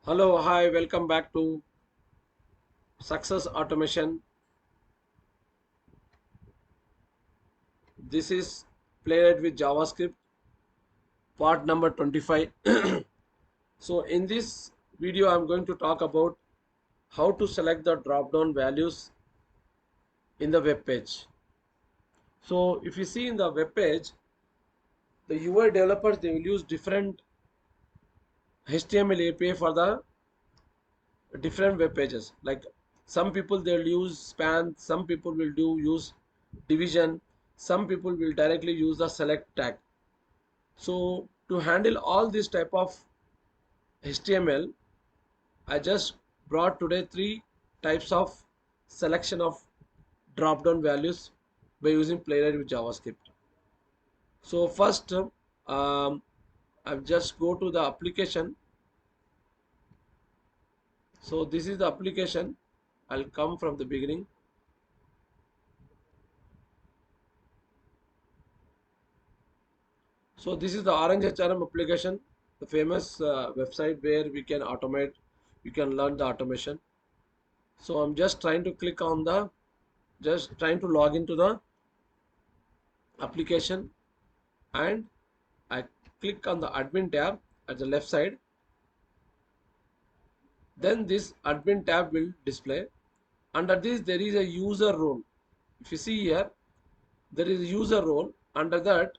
Hello, hi, welcome back to Success Automation. This is Playwright with JavaScript, part number 25. So, in this video, I'm going to talk about how to select the drop-down values in the web page. So, if you see in the web page, the UI developers they will use different HTML API for the different web pages. Like some people they'll use span, some people will use division, some people will directly use the select tag. So to handle all this type of HTML, I just brought today three types of selection of drop down values by using Playwright with JavaScript. So first, I'll just go to the application. So this is the application. I'll come from the beginning. So this is the Orange HRM application, the famous website where we can automate, you can learn the automation. So I'm just trying to click on the, just trying to log into the application, and I click on the admin tab at the left side. Then this admin tab will display. Under this there is a user role. If you see here, there is a user role. Under that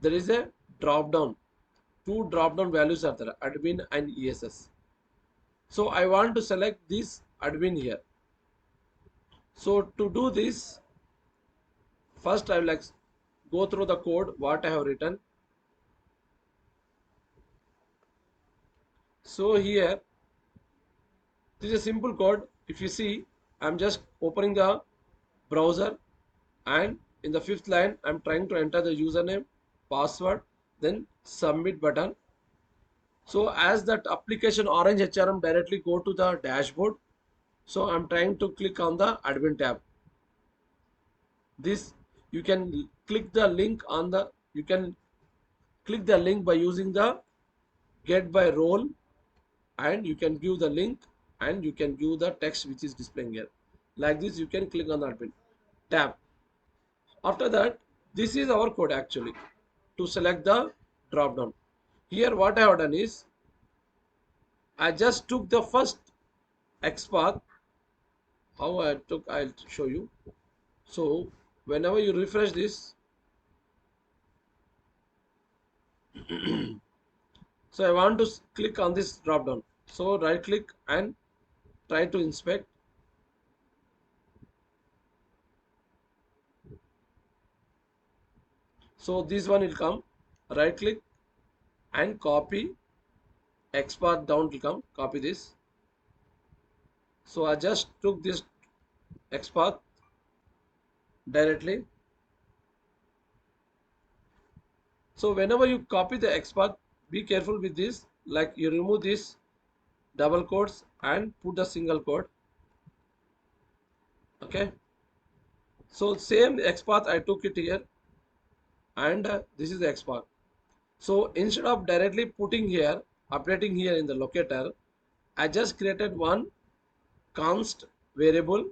there is a drop down. Two drop down values are there, admin and ESS. So I want to select this admin here. So to do this, first I will go through the code what I have written. So here, this is a simple code. If you see, I'm just opening the browser, and in the fifth line, I'm trying to enter the username, password, then submit button. So as that application Orange HRM directly go to the dashboard, so I'm trying to click on the admin tab. This you can click the link on the, you can click the link by using the get by role, and you can give the link and you can give the text which is displaying here. Like this, you can click on the admin tab. After that, this is our code actually to select the drop down. Here what I have done is I just took the first xpath. How I took, I'll show you. So whenever you refresh this, so I want to click on this drop down. So right click and try to inspect. So this one will come, right click and copy, xpath down will come, copy this. So I just took this xpath directly. So whenever you copy the xpath, be careful with this, like you remove this double quotes and put the single quote. Okay, so same xpath I took it here, and this is the xpath. So instead of directly putting here, updating here in the locator, I just created one const variable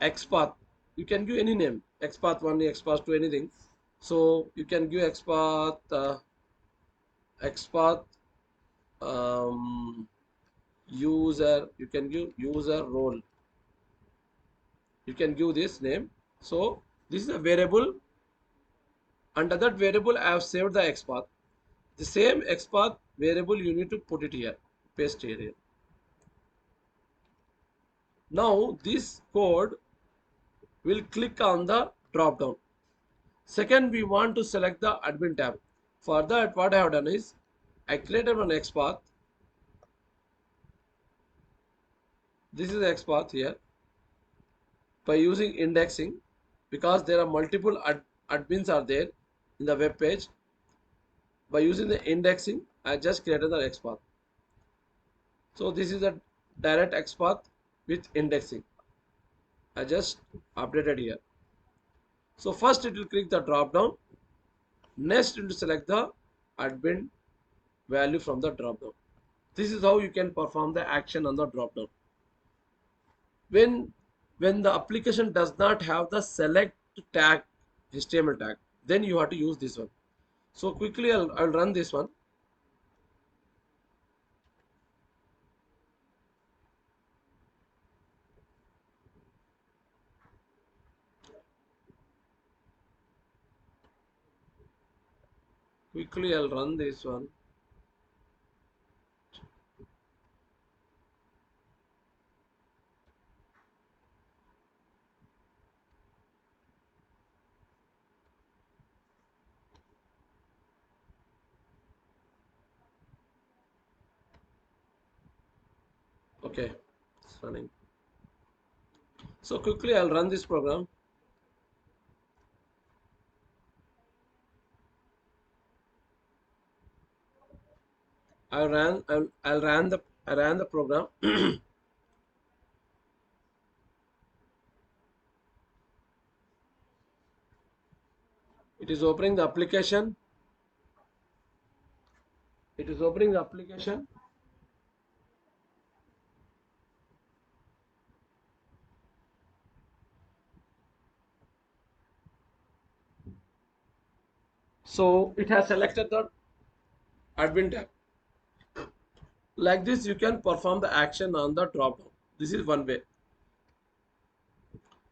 xpath. You can give any name, xpath1, xpath2, anything. So you can give xpath user, you can give user role, you can give this name. So this is a variable. Under that variable I have saved the xpath. The same xpath variable you need to put it here, paste here. Now this code will click on the drop down. Second, we want to select the admin tab. For that, what I have done is I created an xpath. This is the xpath here. By using indexing, because there are multiple admins are there in the web page. By using the indexing, I just created the xpath. So this is a direct xpath with indexing. I just updated here. So first it will click the drop down. Next it will select the admin value from the drop down. This is how you can perform the action on the drop down. When the application does not have the select tag, HTML tag, then you have to use this one. So quickly I'll run this one. Quickly I'll run this one. Okay, it's running. So quickly I'll run this program. I ran the program. It is opening the application. It is opening the application. So it has selected the admin tab. Like this, you can perform the action on the drop down. This is one way.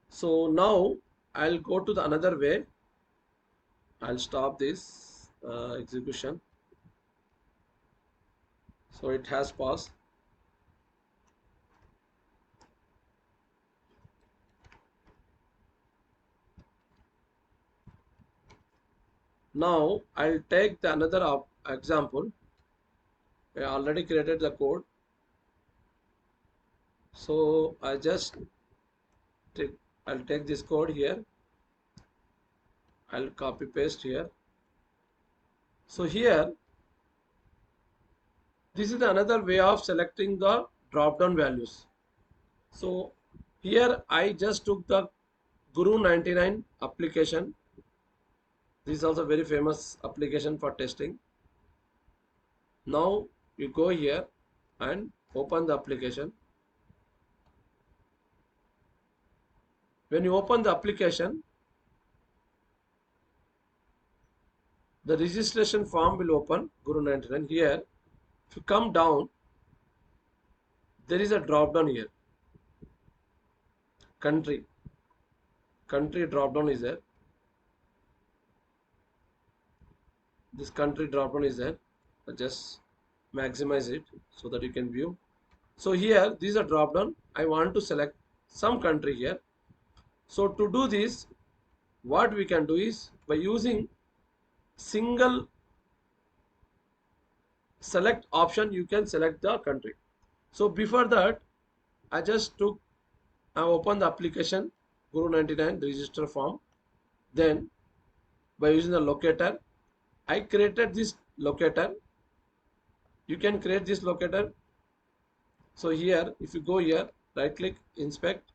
So now I'll go to the another way. I'll stop this execution. So it has paused. Now I'll take the another example. I already created the code. So I'll take this code here. I'll copy paste here. So here, this is another way of selecting the drop down values. So here I just took the Guru 99 application. This is also very famous application for testing. Now you go here and open the application. When you open the application, the registration form will open, Guru 99. Here, if you come down, there is a drop down here. Country drop down is there. This country drop down is there. Just maximize it so that you can view. So here, this is a drop down. I want to select some country here. So to do this, what we can do is by using single select option, you can select the country. So before that, I opened the application Guru 99 register form. Then by using the locator, I created this locator. You can create this locator. So here, if you go here, right click, inspect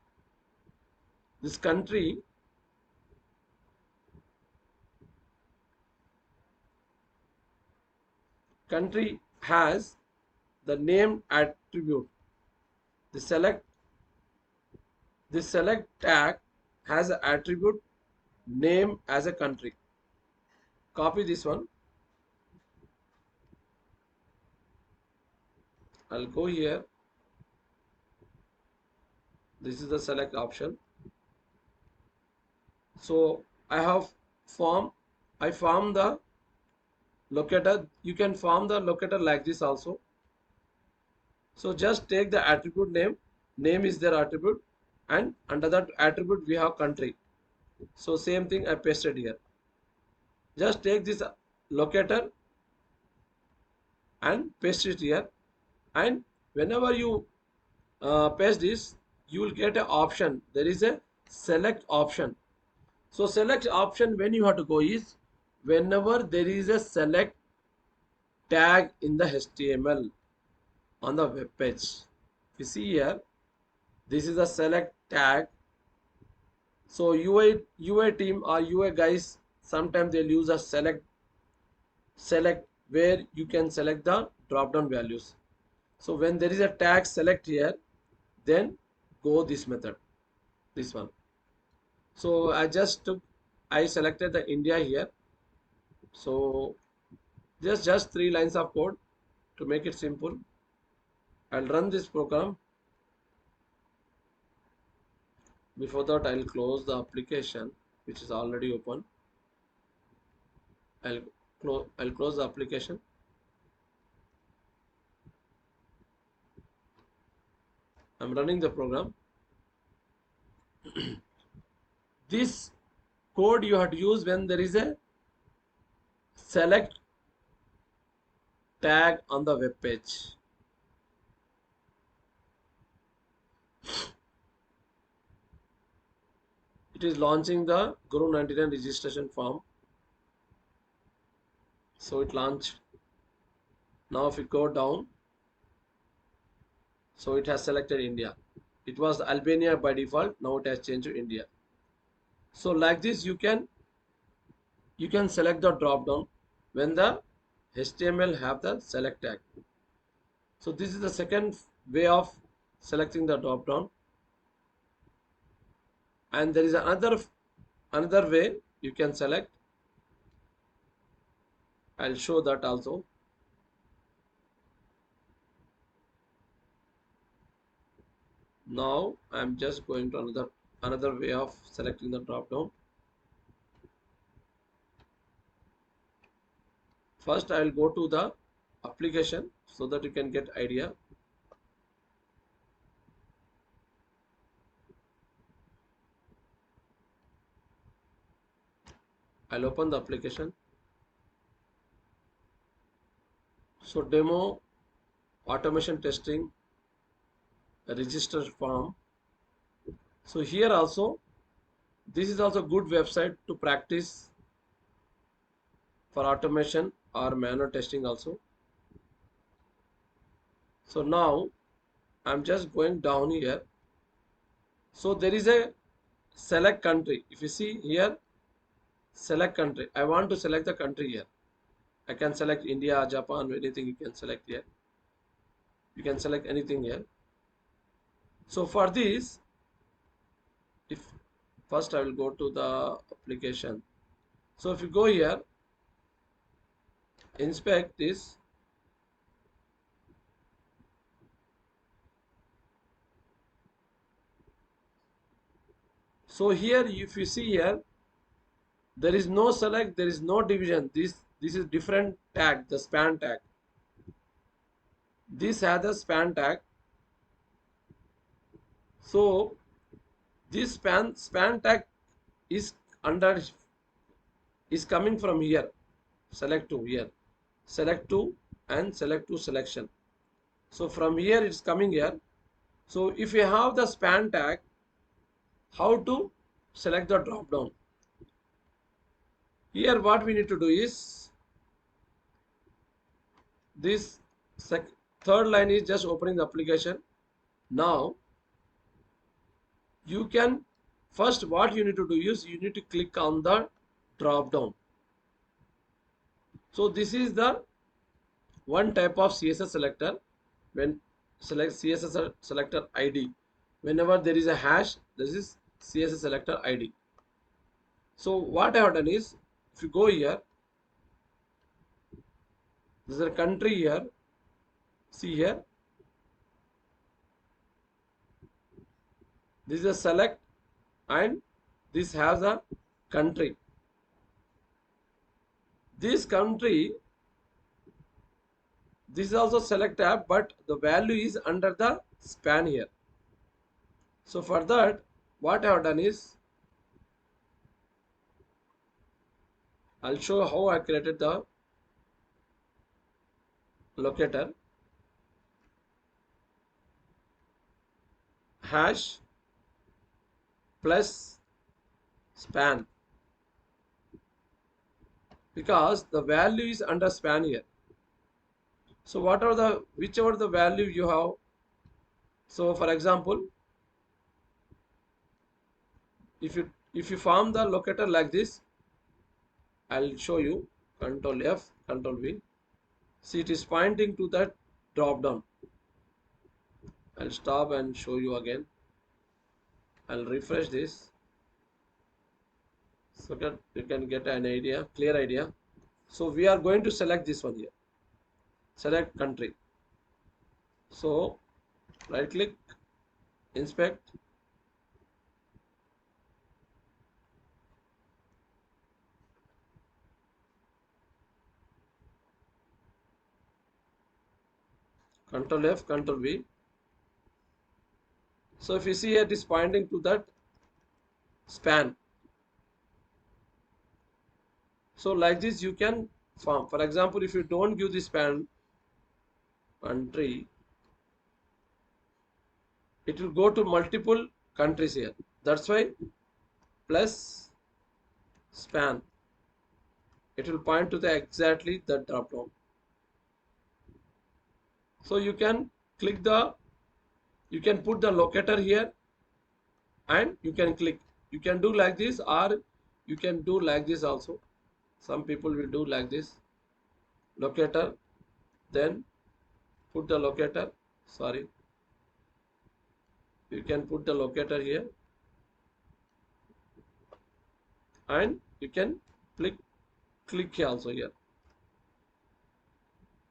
this country. Country has the name attribute. The select tag has an attribute name as a country. Copy this one. I'll go here. This is the select option. So I form the locator. You can form the locator like this also. So just take the attribute name is their attribute, and under that attribute we have country. So same thing I pasted here. Just take this locator and paste it here, and whenever you paste this, you will get an option. There is a select option. So select option, when you have to go is whenever there is a select tag in the HTML on the web page. You see here, this is a select tag. So UI team or UI guys, sometimes they'll use a select where you can select the drop down values. So when there is a tag select here, then go this method, this one. So I selected the India here. So just 3 lines of code to make it simple. I'll run this program. Before that, I'll close the application which is already open. I'll close the application. I'm running the program. This code you have to use when there is a select tag on the web page. It is launching the Guru 99 registration form. So it launched. Now if we go down, so it has selected India. It was Albania by default. Now it has changed to India. So like this, you can select the drop down when the HTML have the select tag. So this is the second way of selecting the drop down. And there is another way you can select. I'll show that also. Now I'm just going to another way of selecting the drop down. First I will go to the application so that you can get idea. I'll open the application. So demo, automation testing, register form. So here also, this is also good website to practice for automation or manual testing also. So now I'm just going down here. So there is a select country. If you see here, select country. I want to select the country here. I can select India, Japan, anything you can select here. You can select anything here. So for this, if first I will go to the application. So if you go here, inspect this. So here, if you see here, there is no select, there is no division. This is different tag, the span tag. This has a span tag. So this span tag is under is coming from here. Select to here, select to and select to selection. So from here it's coming here. So if you have the span tag, how to select the drop down? Here what we need to do is this third line is just opening the application. Now you can first what you need to do is you need to click on the drop down. So this is the one type of CSS selector. When select CSS selector ID, whenever there is a hash, this is CSS selector ID. So what I have done is, if you go here, this is a country here. See here, this is a select and this has a country. This country, this is also select tab, but the value is under the span here. So for that, what I have done is, I'll show how I created the locator. Hash plus span, because the value is under span here. So whichever the value you have. So for example, if you form the locator like this, I'll show you. Control F, Control V. See, it is pointing to that drop down. I'll stop and show you again. I'll refresh this so that you can get an idea, clear idea. So we are going to select this one here. Select country. So right click, inspect, Control F, Control V. So if you see here, it is pointing to that span. So like this you can form. For example, if you don't give the span country, it will go to multiple countries here. That's why plus span. It will point to the exactly the drop down. So you can click the, you can put the locator here and you can click. You can do like this or you can do like this also. Some people will do like this. Locator, then put the locator. Sorry. You can put the locator here and you can click here also here.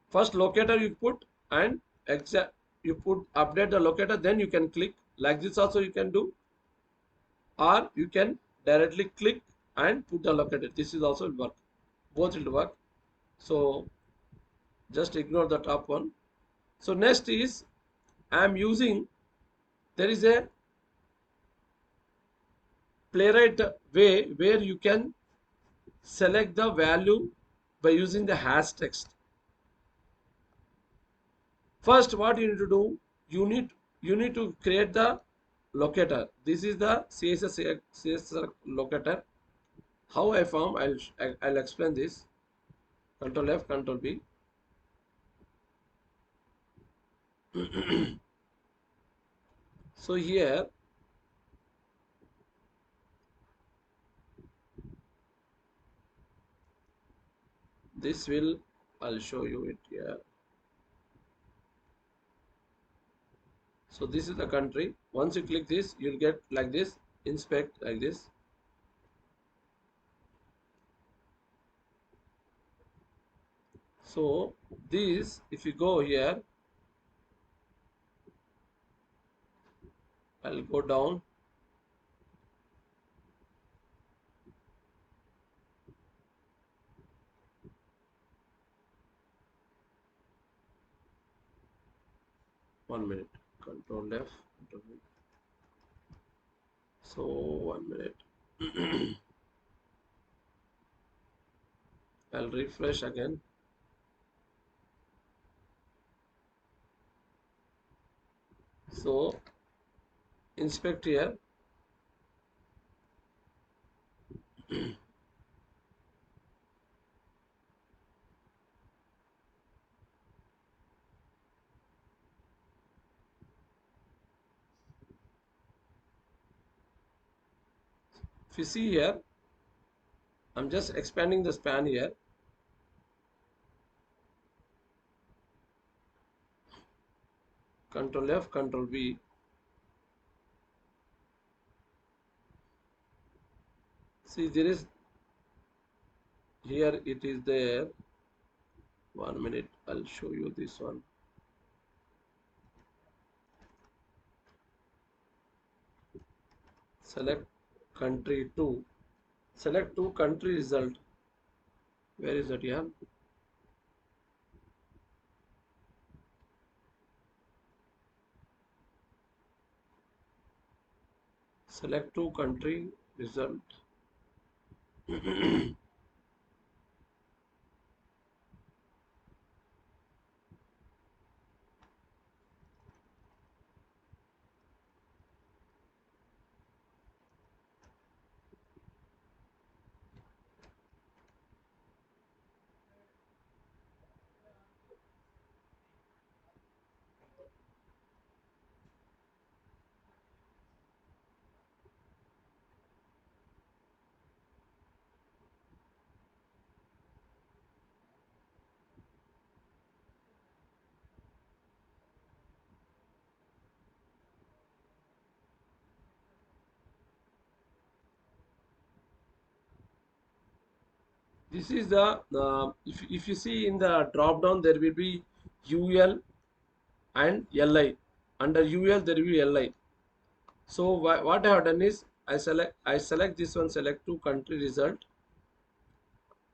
First locator you put and exact you put update the locator, then you can click like this also you can do, or you can directly click and put the locator. This is also will work. Both will work. So just ignore the top one. So next is I am using, there is a Playwright way where you can select the value by using the hasText. First, what you need to do, you need to create the locator. This is the CSS locator. How I form, I'll explain this. Control F, Control B. So here, this will, I'll show you it here. So this is the country. Once you click this, you'll get like this, inspect like this. So this, if you go here, I'll go down. One minute. Control F, Control V. So 1 minute. I'll refresh again. So inspect here. If you see here, I'm just expanding the span here. Control F, Control V. See, there is, here it is there. 1 minute, I'll show you this one. Select country 2. Select 2 country result. Where is that here? Select 2 country result. This is the if you see in the drop down there will be UL and LI. Under UL there will be LI. So what I have done is I select this one, select to country result,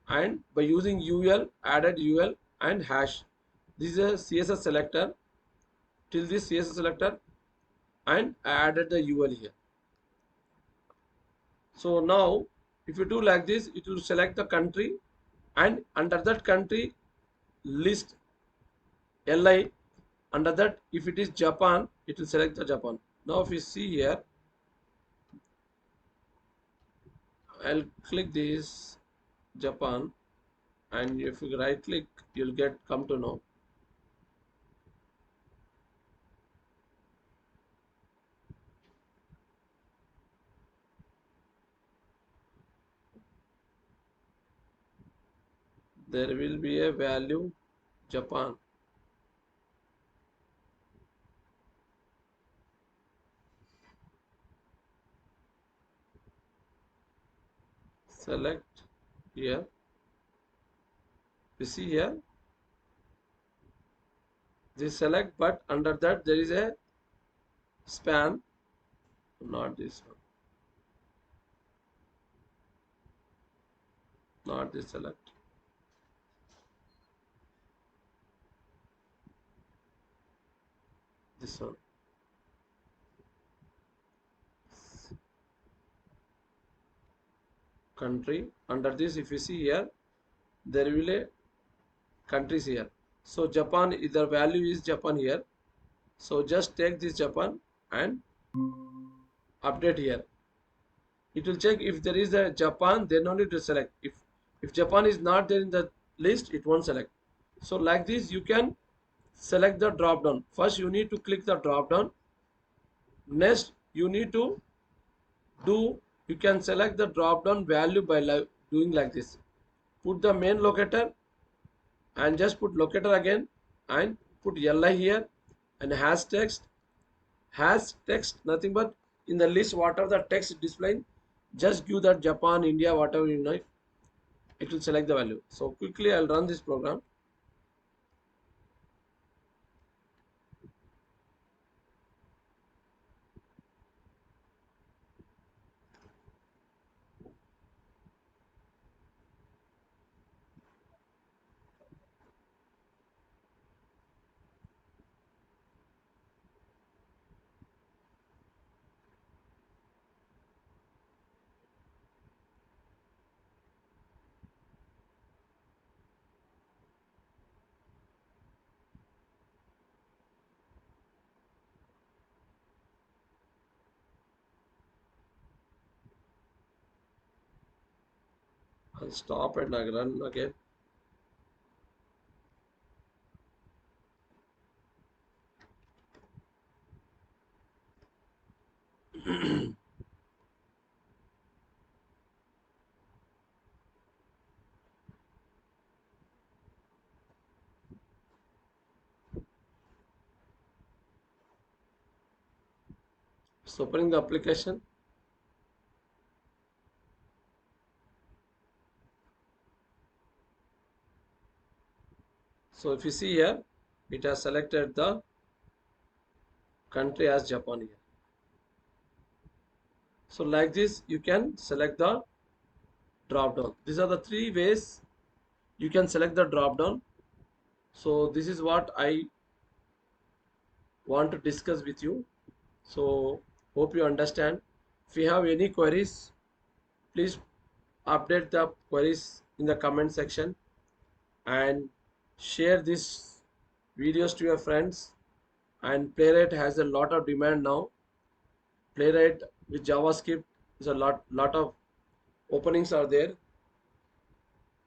and by using UL added UL and hash. This is a CSS selector till this CSS selector, and I added the UL here. So now if you do like this, it will select the country, and under that country list LI. Under that, if it is Japan, it will select the Japan. Now if you see here, I'll click this Japan, and if you right click, you'll get come to know. There will be a value Japan. Select here. You see here, this select, but under that there is a span, not this one, not this select. This one. Country. Under this, if you see here, there will be a countries here. So Japan, the value is Japan here. So just take this Japan and update here. It will check if there is a Japan, then only to select. If Japan is not there in the list, it won't select. So like this, you can select the drop down. First, you need to click the drop down. Next, you need to do. You can select the drop down value by doing like this. Put the main locator and just put locator again and put LI here and hasText, nothing but in the list whatever the text displaying, just give that Japan, India, whatever you know, it will select the value. So quickly I'll run this program. I'll stop and I'll run again. So opening the application. So if you see here, it has selected the country as Japan here. So like this, you can select the drop down. These are the three ways you can select the drop down. So this is what I want to discuss with you. So hope you understand. If you have any queries, please update the queries in the comment section and share these videos to your friends. And Playwright has a lot of demand now. Playwright with JavaScript is a lot of openings are there,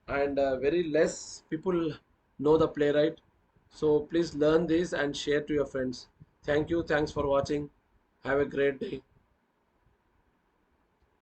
and very less people know the Playwright. So please learn this and share to your friends. Thank you. Thanks for watching. Have a great day.